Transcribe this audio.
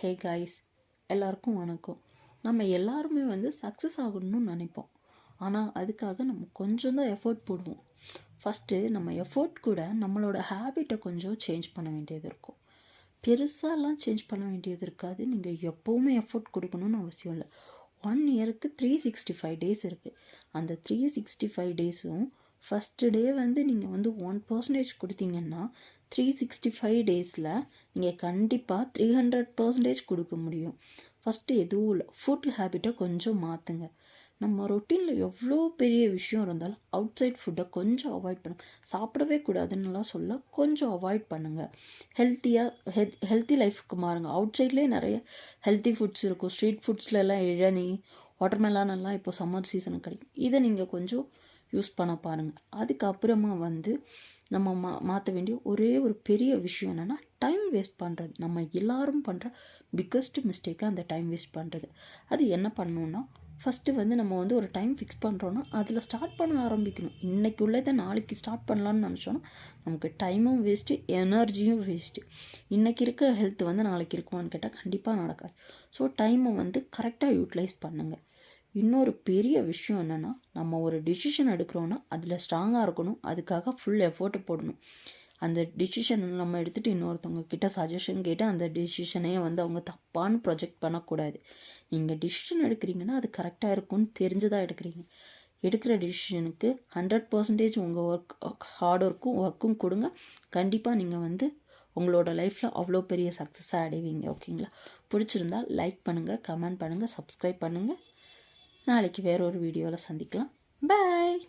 Hey guys, எல்லாருக்கும் வணக்கம். நம்ம எல்லாருமே சக்ஸஸ் ஆகணும்னு நினைப்போம். ஆனால் அதுக்காக நம்ம கொஞ்சம் தான் எஃபோர்ட் போடுவோம். ஃபஸ்ட்டு நம்ம எஃபோர்ட் கூட நம்மளோட ஹேபிட்டை கொஞ்சம் சேஞ்ச் பண்ண வேண்டியது இருக்கும். பெருசாலாம் சேஞ்ச் பண்ண வேண்டியது இருக்காது. நீங்கள் எப்போவுமே எஃபோர்ட் கொடுக்கணும்னு அவசியம் இல்லை. 1 இயருக்கு 365 டேஸ் இருக்குது. அந்த 365 டேஸும் ஃபஸ்ட்டு டே நீங்கள் 1% கொடுத்தீங்கன்னா 365 டேஸில் நீங்கள் கண்டிப்பாக 300% கொடுக்க முடியும். ஃபஸ்ட்டு எதுவும் இல்லை, ஃபுட் ஹேபிட்டை கொஞ்சம் மாற்றுங்க. நம்ம ரொட்டீனில் எவ்வளோ பெரிய விஷயம் இருந்தாலும் அவுட் சைட் ஃபுட்டை கொஞ்சம் அவாய்ட் பண்ணுங்க. சாப்பிடவே கூடாதுன்னுலாம் சொல்ல, கொஞ்சம் அவாய்ட் பண்ணுங்கள். ஹெல்த்தி லைஃப்க்கு மாறுங்க. அவுட் சைட்லேயே நிறைய ஹெல்த்தி ஃபுட்ஸ் இருக்கும். ஸ்ட்ரீட் ஃபுட்ஸ்லலாம் இளநீ, வாட்டர்மெலானெல்லாம் இப்போ சம்மர் சீசனுக்கு கிடைக்கும். இதை நீங்கள் கொஞ்சம் யூஸ் பண்ண பாருங்கள். அதுக்கப்புறமா நம்ம மாற்ற வேண்டிய ஒரே ஒரு பெரிய விஷயம் என்னென்னா டைம் வேஸ்ட் பண்ணுறது. நம்ம எல்லாரும் பண்ணுற பிக்கஸ்ட் மிஸ்டேக்காக அந்த டைம் வேஸ்ட் பண்ணுறது. அது என்ன பண்ணணுன்னா, ஃபஸ்ட்டு நம்ம ஒரு டைம் ஃபிக்ஸ் பண்ணுறோன்னா அதில் ஸ்டார்ட் பண்ண ஆரம்பிக்கணும். இன்றைக்கி உள்ளதை நாளைக்கு ஸ்டார்ட் பண்ணலான்னு நினச்சோன்னா நமக்கு டைமும் வேஸ்ட்டு, எனர்ஜியும் வேஸ்ட்டு. இன்றைக்கி இருக்க ஹெல்த் நாளைக்கு இருக்குமான்னு கேட்டால் கண்டிப்பாக நடக்காது. ஸோ டைமை கரெக்டாக யூட்டிலைஸ் பண்ணுங்கள். இன்னொரு பெரிய விஷயம் என்னென்னா, நம்ம ஒரு டிசிஷன் எடுக்கிறோன்னா அதில் ஸ்ட்ராங்காக இருக்கணும். அதுக்காக ஃபுல் எஃபோர்ட்டு போடணும். அந்த டிசிஷன் நம்ம எடுத்துகிட்டு இன்னொருத்தவங்க கிட்ட சஜஷன் கேட்டு அந்த டிசிஷனே அவங்க தப்பான்னு ப்ரொஜெக்ட் பண்ணக்கூடாது. நீங்கள் டிசிஷன் எடுக்கிறீங்கன்னா அது கரெக்டாக இருக்கும்னு தெரிஞ்சுதான் எடுக்கிறீங்க. எடுக்கிற டிசிஷனுக்கு 100% உங்கள் ஹார்ட் ஒர்க்கும் கொடுங்க. கண்டிப்பாக நீங்கள் உங்களோட லைஃப்பில் அவ்வளோ பெரிய சக்ஸஸாக அடைவீங்க. ஓகேங்களா? பிடிச்சிருந்தால் லைக் பண்ணுங்கள், கமெண்ட் பண்ணுங்கள், சப்ஸ்கிரைப் பண்ணுங்கள். நாளைக்கு வேற ஒரு வீடியோவில் சந்திக்கலாம். பாய்.